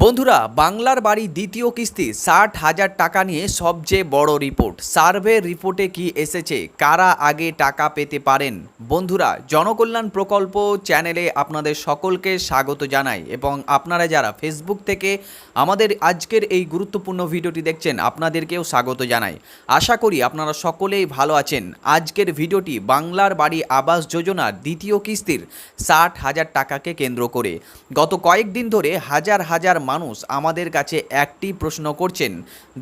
বন্ধুরা, বাংলার বাড়ি দ্বিতীয় কিস্তি ৬০,০০০ টাকা নিয়ে সবচেয়ে বড় রিপোর্ট। সার্ভে রিপোর্টে কি এসেছে, কারা আগে টাকা পেতে পারেন? বন্ধুরা, জনকল্যাণ প্রকল্প চ্যানেলে আপনাদের সকলকে স্বাগত জানাই এবং আপনারা যারা ফেসবুক থেকে আমাদের আজকের এই গুরুত্বপূর্ণ ভিডিওটি দেখছেন আপনাদেরকেও স্বাগত জানাই। আশা করি আপনারা সকলেই ভালো আছেন। আজকের ভিডিওটি বাংলার বাড়ি আবাস যোজনার দ্বিতীয় কিস্তির ৬০,০০০ টাকাকে কেন্দ্র করে। গত কয়েকদিন ধরে হাজার হাজার মানুষ আমাদের কাছে একটি প্রশ্ন করছেন,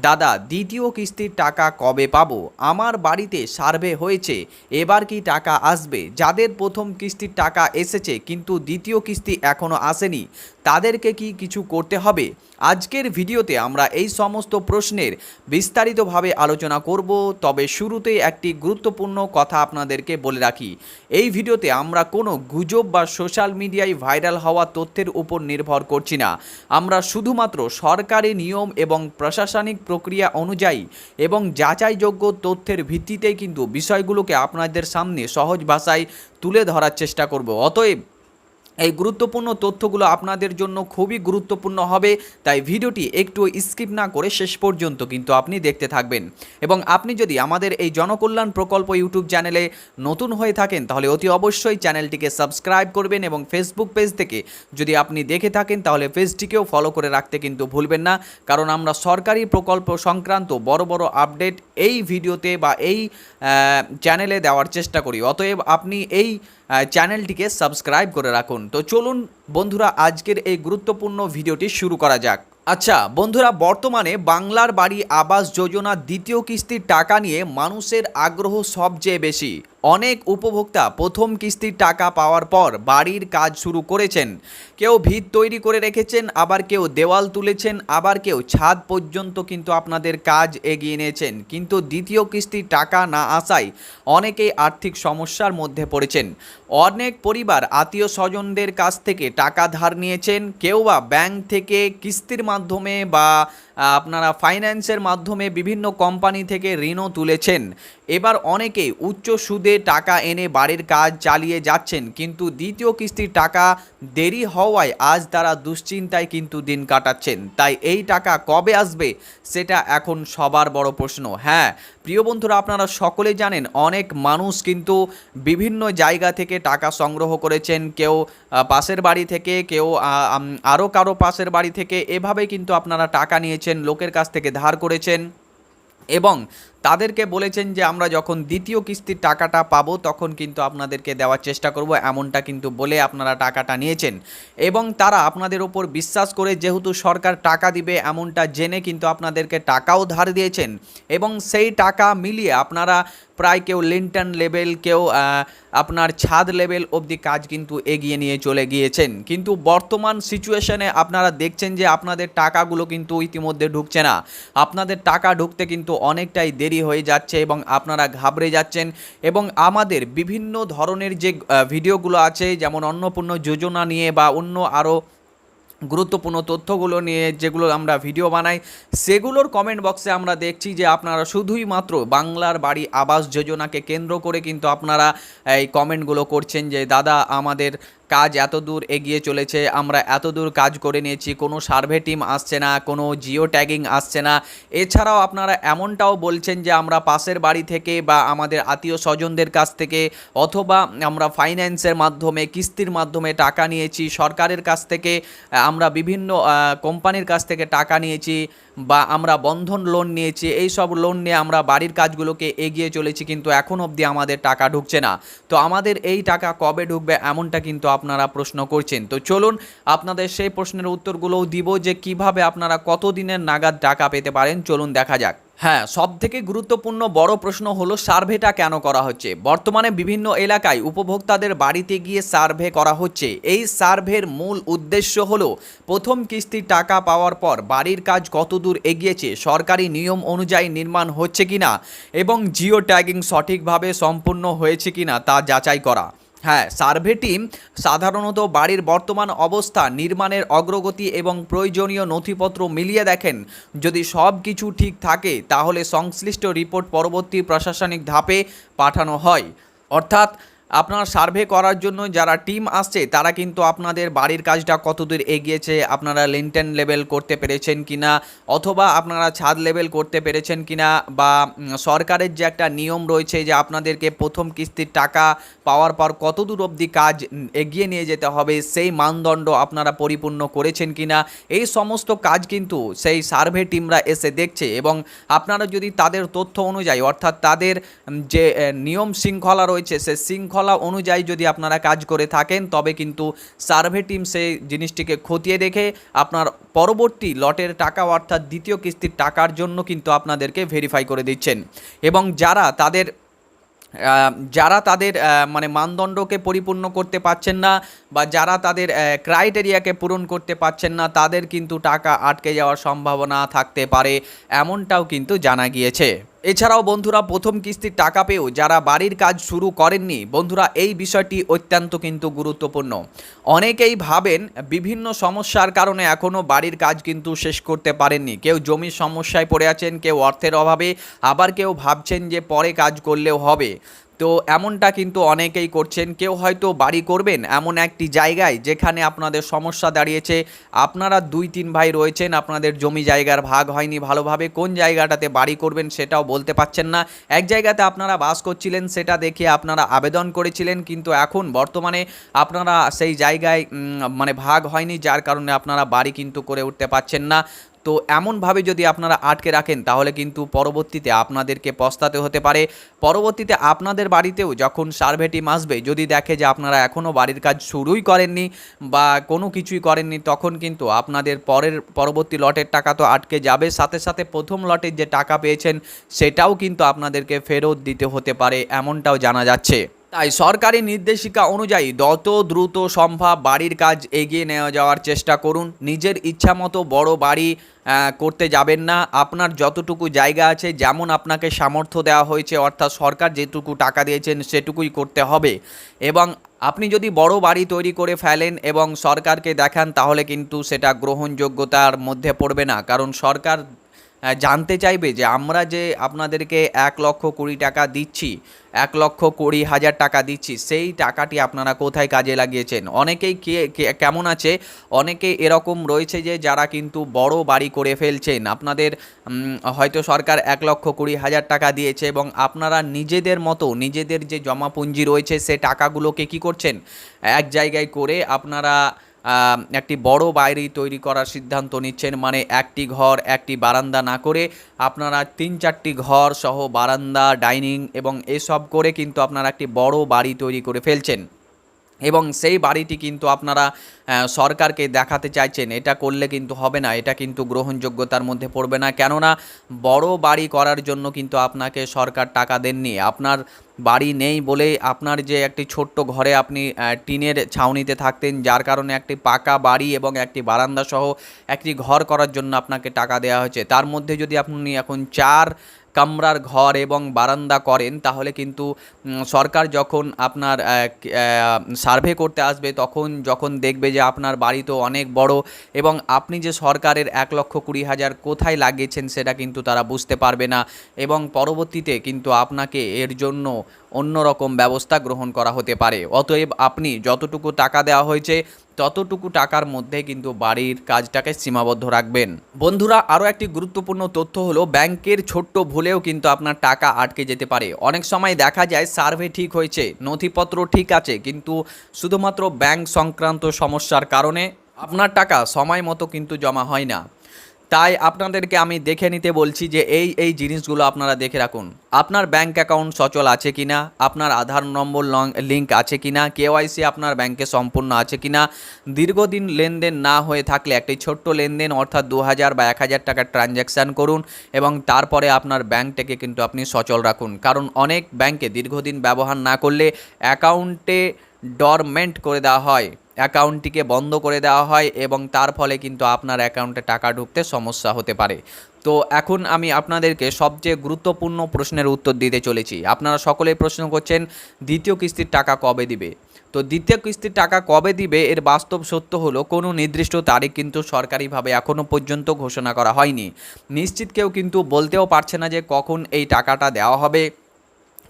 দাদা দ্বিতীয় কিস্তির টাকা কবে পাবো? আমার বাড়িতে সার্ভে হয়েছে, এবার কি টাকা আসবে? যাদের প্রথম কিস্তির টাকা এসেছে কিন্তু দ্বিতীয় কিস্তি এখনও আসেনি, তাদেরকে কি কিছু করতে হবে? আজকের ভিডিওতে আমরা এই সমস্ত প্রশ্নের বিস্তারিতভাবে আলোচনা করব। তবে শুরুতেই একটি গুরুত্বপূর্ণ কথা আপনাদেরকে বলে রাখি, এই ভিডিওতে আমরা কোনো গুজব বা সোশ্যাল মিডিয়ায় ভাইরাল হওয়া তথ্যের উপর নির্ভর করছি না। আমরা শুধুমাত্র সরকারি নিয়ম এবং প্রশাসনিক প্রক্রিয়া অনুযায়ী এবং যাচাইযোগ্য তথ্যের ভিত্তিতেই কিন্তু বিষয়গুলোকে আপনাদের সামনে সহজ ভাষায় তুলে ধরার চেষ্টা করব। অতএব এই গুরুত্বপূর্ণ তথ্যগুলো আপনাদের জন্য খুবই গুরুত্বপূর্ণ হবে, তাই ভিডিওটি একটু স্কিপ না করে শেষ পর্যন্ত কিন্তু আপনি দেখতে থাকবেন। এবং আপনি যদি আমাদের এই জনকল্যাণ প্রকল্প ইউটিউব চ্যানেলে নতুন হয়ে থাকেন তাহলে অতি অবশ্যই চ্যানেলটিকে সাবস্ক্রাইব করবেন এবং ফেসবুক পেজ থেকে যদি আপনি দেখে থাকেন তাহলে পেজটিকেও ফলো করে রাখতে কিন্তু ভুলবেন না, কারণ আমরা সরকারি প্রকল্প সংক্রান্ত বড় বড় আপডেট এই ভিডিওতে বা এই চ্যানেলে দেওয়ার চেষ্টা করি। অতএব আপনি এই চ্যানেলটিকে সাবস্ক্রাইব করে রাখুন। তো চলুন বন্ধুরা, আজকের এই গুরুত্বপূর্ণ ভিডিওটি শুরু করা যাক। আচ্ছা বন্ধুরা, বর্তমানে বাংলার বাড়ি আবাস যোজনার দ্বিতীয় কিস্তির টাকা নিয়ে মানুষের আগ্রহ সবচেয়ে বেশি। অনেক উপভোক্তা প্রথম কিস্তির টাকা পাওয়ার পর বাড়ির কাজ শুরু করেছেন। কেউ ভিত তৈরি করে রেখেছেন, আবার কেউ দেওয়াল তুলেছেন, আবার কেউ ছাদ পর্যন্ত কিন্তু আপনাদের কাজ এগিয়ে নিয়েছেন। কিন্তু দ্বিতীয় কিস্তির টাকা না আসায় অনেকেই আর্থিক সমস্যার মধ্যে পড়েছেন। অনেক পরিবার আত্মীয় স্বজনদের কাছ থেকে টাকা ধার নিয়েছেন, কেউ বা ব্যাংক থেকে কিস্তির মাধ্যমে বা আপনারা ফাইন্যান্সের মাধ্যমে বিভিন্ন কোম্পানি থেকে ঋণও তুলেছেন। এবার অনেকেই উচ্চ সুদে টাকা এনে বাড়ির কাজ চালিয়ে যাচ্ছেন, কিন্তু দ্বিতীয় কিস্তির টাকা দেরি হওয়ায় আজ তারা দুশ্চিন্তায় কিন্তু দিন কাটাচ্ছেন। তাই এই টাকা কবে আসবে সেটা এখন সবার বড় প্রশ্ন। হ্যাঁ প্রিয় বন্ধুরা, আপনারা সকলে জানেন অনেক মানুষ কিন্তু বিভিন্ন জায়গা থেকে টাকা সংগ্রহ করেছেন, কেউ পাশের বাড়ি থেকে, কেউ আরও কারো পাশের বাড়ি থেকে, এভাবে কিন্তু আপনারা টাকা নিয়েছেন, লোকের কাছ থেকে ধার করেছেন এবং তাদেরকে বলেছেন যে আমরা যখন দ্বিতীয় কিস্তির টাকাটা পাবো তখন কিন্তু আপনাদেরকে দেওয়ার চেষ্টা করব, এমনটা কিন্তু বলে আপনারা টাকাটা নিয়েছেন। এবং তারা আপনাদের ওপর বিশ্বাস করে, যেহেতু সরকার টাকা দিবে এমনটা জেনে কিন্তু আপনাদেরকে টাকাও ধার দিয়েছেন এবং সেই টাকা মিলিয়ে আপনারা প্রায় কেউ লিন্টন লেভেল, কেউ আপনার ছাদ লেভেল অবধি কাজ কিন্তু এগিয়ে নিয়ে চলে গিয়েছেন। কিন্তু বর্তমান সিচুয়েশনে আপনারা দেখছেন যে আপনাদের টাকাগুলো কিন্তু ইতিমধ্যে ঢুকছে না। আপনাদের টাকা ঢুকতে কিন্তু অনেকটাই দেরি হয়ে যাচ্ছে এবং আপনারা ঘাবড়ে যাচ্ছেন। এবং আমাদের বিভিন্ন ধরনের যে ভিডিওগুলো আছে, যেমন অন্নপূর্ণ যোজনা নিয়ে বা অন্য আরও গুরুত্বপূর্ণ তথ্যগুলো নিয়ে যেগুলো আমরা ভিডিও বানাই, সেগুলোর কমেন্ট বক্সে আমরা দেখছি যে আপনারা শুধুই মাত্র বাংলার বাড়ি আবাস যোজনাকে কেন্দ্র করে কিন্তু আপনারা এই কমেন্টগুলো করছেন যে দাদা আমাদের কাজ এত দূর এগিয়ে চলেছে, আমরা এত দূর কাজ করে নিয়েছি, কোনো সার্ভে টিম আসছে না, কোনো জিও ট্যাগিং আসছে না। এছাড়াও আপনারা এমনটাও বলছেন যে আমরা পাশের বাড়ি থেকে বা আমাদের আত্মীয় স্বজনদের কাছ থেকে অথবা আমরা ফাইন্যান্সের মাধ্যমে কিস্তির মাধ্যমে টাকা নিয়েছি, সরকারের কাছ থেকে আমরা বিভিন্ন কোম্পানির কাছ থেকে টাকা নিয়েছি বা আমরা বন্ধন লোন নিয়েছি। এই সব লোন নিয়ে আমরা বাড়ির কাজগুলোকে এগিয়ে চলেছি, কিন্তু এখন অবধি আমাদের টাকা ঢুকছে না। তো আমাদের এই টাকা কবে ঢুকবে এমনটা কিন্তু আপনারা প্রশ্ন করছেন। তো চলুন আপনাদের সেই প্রশ্নের উত্তরগুলোও দিব যে কিভাবে আপনারা কতদিনের নাগাদ টাকা পেতে পারেন, চলুন দেখা যাক। হ্যাঁ, সবথেকে গুরুত্বপূর্ণ বড় প্রশ্ন হলো সার্ভেটা কেন করা হচ্ছে। বর্তমানে বিভিন্ন এলাকায় উপভোক্তাদের বাড়িতে গিয়ে সার্ভে করা হচ্ছে। এই সার্ভের মূল উদ্দেশ্য হলো প্রথম কিস্তির টাকা পাওয়ার পর বাড়ির কাজ কতদূর এগিয়েছে, সরকারি নিয়ম অনুযায়ী নির্মাণ হচ্ছে কিনা এবং জিও ট্যাগিং সঠিকভাবে সম্পূর্ণ হয়েছে কিনা তা যাচাই করা। হ্যাঁ, সার্ভে টিম সাধারণত বাড়ির বর্তমান অবস্থা, নির্মাণের অগ্রগতি এবং প্রয়োজনীয় নথিপত্র মিলিয়ে দেখেন। যদি সব কিছু ঠিক থাকে তাহলে সংশ্লিষ্ট রিপোর্ট পরবর্তী প্রশাসনিক ধাপে পাঠানো হয়। অর্থাৎ আপনার সার্ভে করার জন্য যারা টিম আসছে তারা কিন্তু আপনাদের বাড়ির কাজটা কতদূর এগিয়েছে, আপনারা লিন্টেন লেভেল করতে পেরেছেন কিনা, অথবা আপনারা ছাদ লেভেল করতে পেরেছেন কিনা, বা সরকারের যে একটা নিয়ম রয়েছে যে আপনাদেরকে প্রথম কিস্তির টাকা পাওয়ার পর কতদূর অবধি কাজ এগিয়ে নিয়ে যেতে হবে সেই মানদণ্ড আপনারা পরিপূর্ণ করেছেন কিনা, এই সমস্ত কাজ কিন্তু সেই সার্ভে টিমরা এসে দেখছে। এবং আপনারা যদি তাদের তথ্য অনুযায়ী অর্থাৎ তাদের যে নিয়ম শৃঙ্খলা রয়েছে সে শৃঙ্খলা অনুযায়ী যদি আপনারা কাজ করে থাকেন তবে কিন্তু সার্ভে টিম সেই জিনিসটিকে খতিয়ে দেখে আপনার পরবর্তী লটের টাকা অর্থাৎ দ্বিতীয় কিস্তির টাকার জন্য কিন্তু আপনাদেরকে ভেরিফাই করে দিচ্ছেন। এবং যারা তাদের মানে মানদণ্ডকে পরিপূর্ণ করতে পারছেন না বা যারা তাদের ক্রাইটেরিয়াকে পূরণ করতে পারছেন না তাদের কিন্তু টাকা আটকে যাওয়ার সম্ভাবনা থাকতে পারে, এমনটাও কিন্তু জানা গিয়েছে। এছাড়াও বন্ধুরা, প্রথম কিস্তির টাকা পেয়েও যারা বাড়ির কাজ শুরু করেননি, বন্ধুরা এই বিষয়টি অত্যন্ত কিন্তু গুরুত্বপূর্ণ। অনেকেই ভাবেন বিভিন্ন সমস্যার কারণে এখনও বাড়ির কাজ কিন্তু শেষ করতে পারেননি। কেউ জমির সমস্যায় পড়ে আছেন, কেউ অর্থের অভাবে, আবার কেউ ভাবছেন যে পরে কাজ করলেও হবে। তো এমনটা কিন্তু অনেকেই করছেন। কেউ হয়তো বাড়ি করবেন এমন একটি জায়গায় যেখানে আপনাদের সমস্যা দাঁড়িয়েছে, আপনারা 2-3 ভাই রয়েছেন, আপনাদের জমি জায়গার ভাগ হয়নি ভালোভাবে, কোন জায়গাটাতে বাড়ি করবেন সেটাও বলতে পারছেন না। এক জায়গাতে আপনারা বাস করছিলেন, সেটা দেখে আপনারা আবেদন করেছিলেন, কিন্তু এখন বর্তমানে আপনারা সেই জায়গায় মানে ভাগ হয়নি, যার কারণে আপনারা বাড়ি কিন্তু করে উঠতে পারছেন না। তো এমনভাবে যদি আপনারা আটকে রাখেন তাহলে কিন্তু পরবর্তীতে আপনাদেরকে পস্তাতে হতে পারে। পরবর্তীতে আপনাদের বাড়িতেও যখন সার্ভে টিম আসবে, যদি দেখে যে আপনারা এখনও বাড়ির কাজ শুরুই করেননি বা কোনো কিছুই করেননি, তখন কিন্তু আপনাদের পরবর্তী লটের টাকা তো আটকে যাবে, সাথে সাথে প্রথম লটের যে টাকা পেয়েছেন সেটাও কিন্তু আপনাদেরকে ফেরত দিতে হতে পারে, এমনটাও জানা যাচ্ছে। তাই সরকারি নির্দেশিকা অনুযায়ী যত দ্রুত সম্ভব বাড়ির কাজ এগিয়ে নেওয়া যাওয়ার চেষ্টা করুন। নিজের ইচ্ছা মতো বড় বাড়ি করতে যাবেন না। আপনার যতটুকু জায়গা আছে, যেমন আপনাকে সামর্থ্য দেওয়া হয়েছে অর্থাৎ সরকার যেটুকু টাকা দিয়েছেন সেটুকুই করতে হবে। এবং আপনি যদি বড় বাড়ি তৈরি করে ফেলেন এবং সরকারকে দেখান তাহলে কিন্তু সেটা গ্রহণযোগ্যতার মধ্যে পড়বে না, কারণ সরকার জানতে চাইবে যে আমরা যে আপনাদেরকে 1,20,00,000 টাকা দিচ্ছি, 1,20,000 টাকা দিচ্ছি, সেই টাকাটি আপনারা কোথায় কাজে লাগিয়েছেন। অনেকেই কেমন আছে, অনেকে এরকম রয়েছে যে যারা কিন্তু বড় বাড়ি করে ফেলছেন। আপনাদের হয়তো সরকার 1,20,000 টাকা দিয়েছে এবং আপনারা নিজেদের মতো নিজেদের যে জমাপুঞ্জি রয়েছে সে টাকাগুলোকে কি করছেন, এক জায়গায় করে আপনারা একটি বড় বাড়ি তৈরি করার সিদ্ধান্ত নিচ্ছেন। মানে একটি ঘর একটি বারান্দা না করে আপনারা 3-4টি ঘর সহ বারান্দা, ডাইনিং এবং এসব করে কিন্তু আপনারা একটি বড় বাড়ি তৈরি করে ফেলছেন এবং সেই বাড়িটি কিন্তু আপনারা সরকারকে দেখাতে চাইছেন। এটা করলে কিন্তু হবে না, এটা কিন্তু গ্রহণযোগ্যতার মধ্যে পড়বে না। কেননা বড় বাড়ি করার জন্য কিন্তু আপনাকে সরকার টাকা দেননি। আপনার বাড়ি নেই বলে আপনার যে একটি ছোট্ট ঘরে আপনি টিনের ছাউনিতে থাকতেন, যার কারণে একটি পাকা বাড়ি এবং একটি বারান্দা সহ একটি ঘর করার জন্য আপনাকে টাকা দেওয়া হয়েছে। তার মধ্যে যদি আপনি এখন 4 কামরার ঘর এবং বারান্দা করেন তাহলে কিন্তু সরকার যখন আপনার সার্ভে করতে আসবে তখন যখন দেখবে যে আপনার বাড়ি তো অনেক বড় এবং আপনি যে সরকারের 1,20,000 কোথায় লাগিয়েছেন সেটা কিন্তু তারা বুঝতে পারবে না এবং পরবর্তীতে কিন্তু আপনাকে এর জন্য অন্যরকম ব্যবস্থা গ্রহণ করা হতে পারে। অতএব আপনি যতটুকু টাকা দেওয়া হয়েছে ততটুকু টাকার মধ্যে কিন্তু বাড়ির কাজটাকে সীমাবদ্ধ রাখবেন। বন্ধুরা, আরও একটি গুরুত্বপূর্ণ তথ্য হলো ব্যাংকের ছোট্ট ভুলেও কিন্তু আপনার টাকা আটকে যেতে পারে। অনেক সময় দেখা যায় সার্ভে ঠিক হয়েছে, নথিপত্র ঠিক আছে, কিন্তু শুধুমাত্র ব্যাংক সংক্রান্ত সমস্যার কারণে আপনার টাকা সময় মতো কিন্তু জমা হয় না। তাই আপনাদেরকে আমি দেখে নিতে বলছি যে এই জিনিসগুলো আপনারা দেখে রাখুন। আপনার ব্যাংক অ্যাকাউন্ট সচল আছে কিনা, আপনার আধার নম্বর লিঙ্ক আছে কিনা, কেওয়াইসি আপনার ব্যাংকে সম্পূর্ণ আছে কিনা, দীর্ঘদিন লেনদেন না হয়ে থাকলে একটি ছোট্ট লেনদেন অর্থাৎ 2,000 বা 1,000 টাকার ট্রানজ্যাকশান করুন এবং তারপরে আপনার ব্যাংকটাকে কিন্তু আপনি সচল রাখুন। কারণ অনেক ব্যাংকে দীর্ঘদিন ব্যবহার না করলে অ্যাকাউন্টে ডরমেন্ট করে দেওয়া হয়, অ্যাকাউন্টটিকে বন্ধ করে দেওয়া হয় এবং তার ফলে কিন্তু আপনার অ্যাকাউন্টে টাকা ঢুকতে সমস্যা হতে পারে। তো এখন আমি আপনাদেরকে সবচেয়ে গুরুত্বপূর্ণ প্রশ্নের উত্তর দিতে চলেছি। আপনারা সকলেই প্রশ্ন করছেন দ্বিতীয় কিস্তির টাকা কবে দিবে। তো দ্বিতীয় কিস্তির টাকা কবে দিবে এর বাস্তব সত্য হলো কোনো নির্দিষ্ট তারিখ কিন্তু সরকারিভাবে এখনও পর্যন্ত ঘোষণা করা হয়নি। নিশ্চিত কেউ কিন্তু বলতেও পারছে না যে কখন এই টাকাটা দেওয়া হবে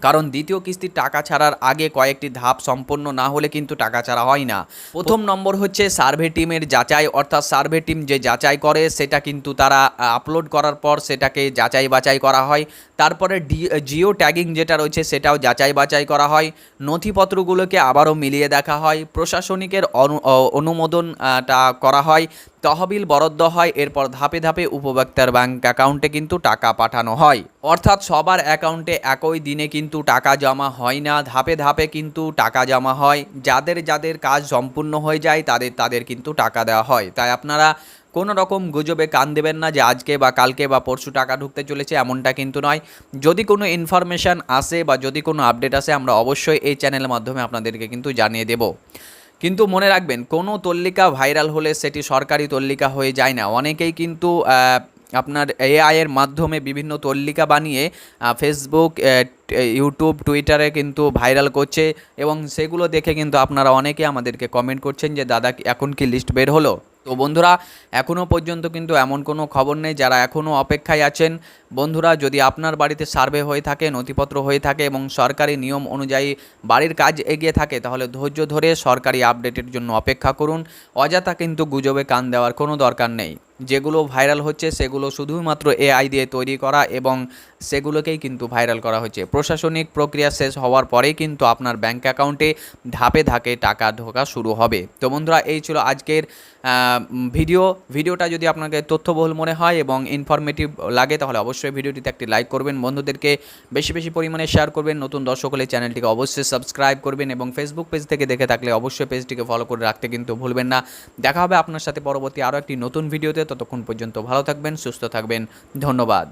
কারণ দ্বিতীয় কিস্তির টাকা ছাড়ার আগে কয়েকটি ধাপ সম্পন্ন না হলে কিন্তু টাকা ছাড়া হয় না। প্রথম নম্বর হচ্ছে সার্ভে টিমের যাচাই, অর্থাৎ সার্ভে টিম যে যাচাই করে সেটা কিন্তু তারা আপলোড করার পর সেটাকে যাচাই বাছাই করা হয়। তারপরে জিও ট্যাগিং যেটা রয়েছে সেটাও যাচাই বাছাই করা হয়। নথিপত্রগুলোকে আবারও মিলিয়ে দেখা হয়। প্রশাসনিকের অনুমোদনটা করা হয়। তহবিল বরাদ্দ হয়। এরপর ধাপে ধাপে উপভোক্তার ব্যাংক অ্যাকাউন্টে কিন্তু টাকা পাঠানো হয়। অর্থাৎ সবার অ্যাকাউন্টে একই দিনে কিন্তু টাকা জমা হয় না, ধাপে ধাপে কিন্তু টাকা জমা হয়। যাদের যাদের কাজ সম্পূর্ণ হয়ে যায় তাদের কিন্তু টাকা দেওয়া হয়। তাই আপনারা কোনো রকম গুজবে কান দেবেন না যে আজকে বা কালকে বা পরশু টাকা ঢুকতে চলেছে, এমনটা কিন্তু নয়। যদি কোনো ইনফরমেশান আসে বা যদি কোনো আপডেট আসে আমরা অবশ্যই এই চ্যানেলের মাধ্যমে আপনাদেরকে কিন্তু জানিয়ে দেব। কিন্তু মনে রাখবেন, কোনো তল্লিকা ভাইরাল হলে সেটি সরকারি তল্লিকা হয়ে যায় না। অনেকেই কিন্তু আপনার এআই এর মাধ্যমে বিভিন্ন তল্লিকা বানিয়ে ফেসবুক, ইউটিউব, টুইটারে কিন্তু ভাইরাল করছে এবং সেগুলো দেখে কিন্তু আপনারা অনেকে আমাদেরকে কমেন্ট করছেন যে দাদা এখন কি লিস্ট বের হলো। তো বন্ধুরা, এখনও পর্যন্ত কিন্তু এমন কোনো খবর নেই। যারা এখনও অপেক্ষায় আছেন বন্ধুরা, যদি আপনার বাড়িতে সার্ভে হয়ে থাকে, নথিপত্র হয়ে থাকে এবং সরকারি নিয়ম অনুযায়ী বাড়ির কাজ এগিয়ে থাকে, তাহলে ধৈর্য ধরে সরকারি আপডেটের জন্য অপেক্ষা করুন। অযথা কিন্তু গুজবে কান দেওয়ার কোনো দরকার নেই। যেগুলো ভাইরাল হচ্ছে সেগুলো শুধুমাত্র এআই দিয়ে তৈরি করা এবং সেগুলোকেই কিন্তু ভাইরাল করা হচ্ছে। প্রশাসনিক প্রক্রিয়া শেষ হওয়ার পরেই কিন্তু আপনার ব্যাঙ্ক অ্যাকাউন্টে ধাপে ধাপে টাকা ঢোকা শুরু হবে। তো বন্ধুরা, এই ছিল আজকের ভিডিওটা যদি আপনাকে তথ্যবহুল মনে হয় এবং ইনফরমেটিভ লাগে তাহলে অবশ্যই ভিডিওটিতে একটি লাইক করবেন, বন্ধুদেরকে বেশি বেশি পরিমাণে শেয়ার করবেন। নতুন দর্শক হলে চ্যানেলটিকে অবশ্যই সাবস্ক্রাইব করবেন এবং ফেসবুক পেজ থেকে দেখে থাকলে অবশ্যই পেজটিকে ফলো করে রাখতে কিন্তু ভুলবেন না। দেখা হবে আপনার সাথে পরবর্তী আরও একটি নতুন ভিডিওতে। ততক্ষণ পর্যন্ত ভালো থাকবেন, সুস্থ থাকবেন। ধন্যবাদ।